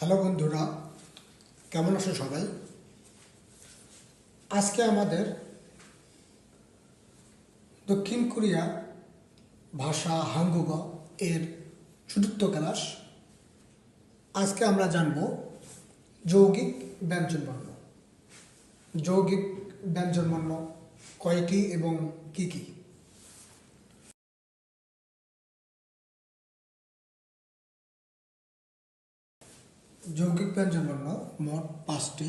Hello বন্ধুরা, কেমন আছো সবাই? আজকে আমাদের দক্ষিণ কোরিয়া ভাষা হাঙ্গুগ এর চতুর্থ ক্লাস। আজকে আমরা জানব যৌগিক ব্যঞ্জনবর্ণ। যৌগিক ব্যঞ্জনবর্ণ কয়টি এবং কি কি? যৌগিক ব্যঞ্জনবর্ণ মোট 5টি।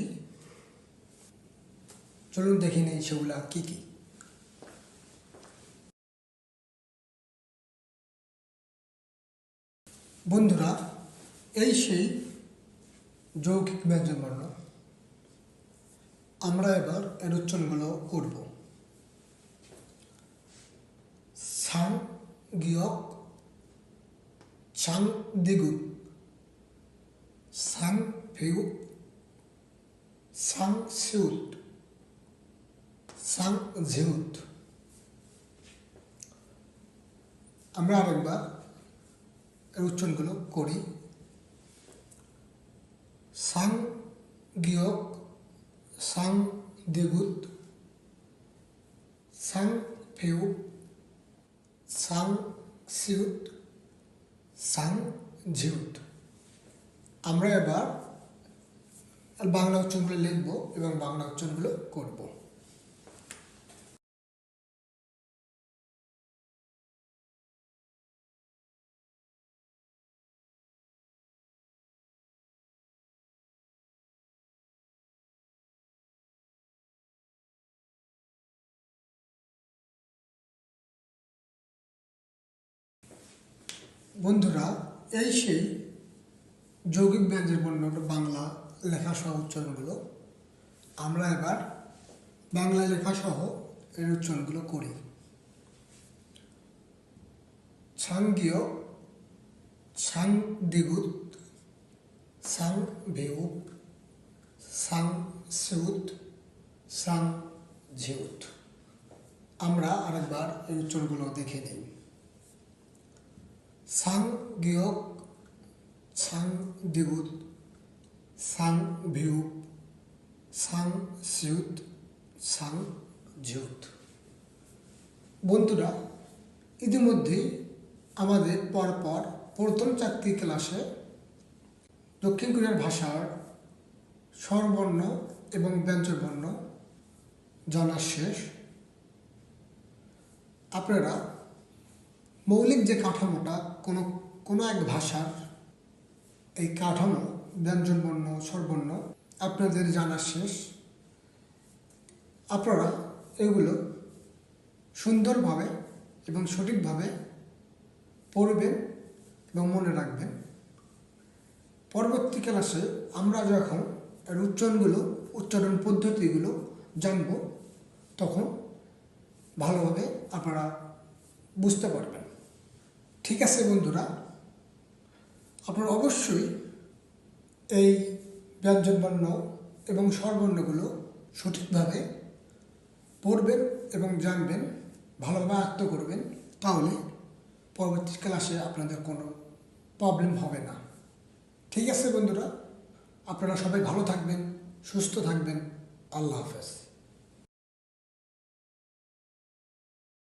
চলুন দেখে নেই সেগুলা কি কি। বন্ধুরা, এই সেই যৌগিক ব্যঞ্জনবর্ণ। আমরা এবার এর উচ্চারণগুলো করব। সাং গিয়ক, ছাং দিগুক, সাং ফেউক, সাং সিউত, সাং ঝিউত। আমরা আরেকবার এর উচ্চারণগুলো করি। সাং গিয়ক, সাং দিগুত, সাং ফেউক, সাং সিউত, সাং ঝিউত। আমরা এবার বাংলা উচ্চারণগুলো লিখব এবং বাংলা উচ্চারণগুলো করব। বন্ধুরা, এই সেই যৌগিক ব্যঞ্জনবর্ণ বাংলা লেখা সহ উচ্চারণগুলো। আমরা এবার বাংলা লেখা সহ এর উচ্চারণগুলো করি। ছাংগীয়, ছাং দিগুত, সাং ভেউক, সাং সিউত, সাং ঝিউত। আমরা আরেকবার এই উচ্চারণগুলো দেখে নিই। সাং গিয়ক, ছাং দিগুত, সাং ভিউক, সাং সিউত, সাং ঝিউত। বন্ধুরা, ইতিমধ্যেই আমাদের পরপর প্রথম 4টি ক্লাসে দক্ষিণ কোরিয়ার ভাষার স্বরবর্ণ এবং ব্যঞ্জনবর্ণ জানা শেষ। আপনারা মৌলিক যে কাঠামোটা কোনো এক ভাষার, এই কাঠামো ব্যঞ্জনবর্ণ স্বরবর্ণ আপনাদের জানা শেষ। আপনারা এগুলো সুন্দরভাবে এবং সঠিকভাবে পড়বেন এবং মনে রাখবেন। পরবর্তী ক্লাসে আমরা যখন এর উচ্চারণ পদ্ধতিগুলো জানব, তখন ভালোভাবে আপনারা বুঝতে পারবেন। ঠিক আছে বন্ধুরা, আপনারা অবশ্যই এই ব্যঞ্জনবর্ণ এবং স্বরবর্ণগুলো সঠিকভাবে পড়বেন এবং জানবেন, ভালোভাবে আয়ত্ত করবেন। তাহলে পরবর্তী ক্লাসে আপনাদের কোনো প্রবলেম হবে না। ঠিক আছে বন্ধুরা, আপনারা সবাই ভালো থাকবেন, সুস্থ থাকবেন। আল্লাহ হাফেজ।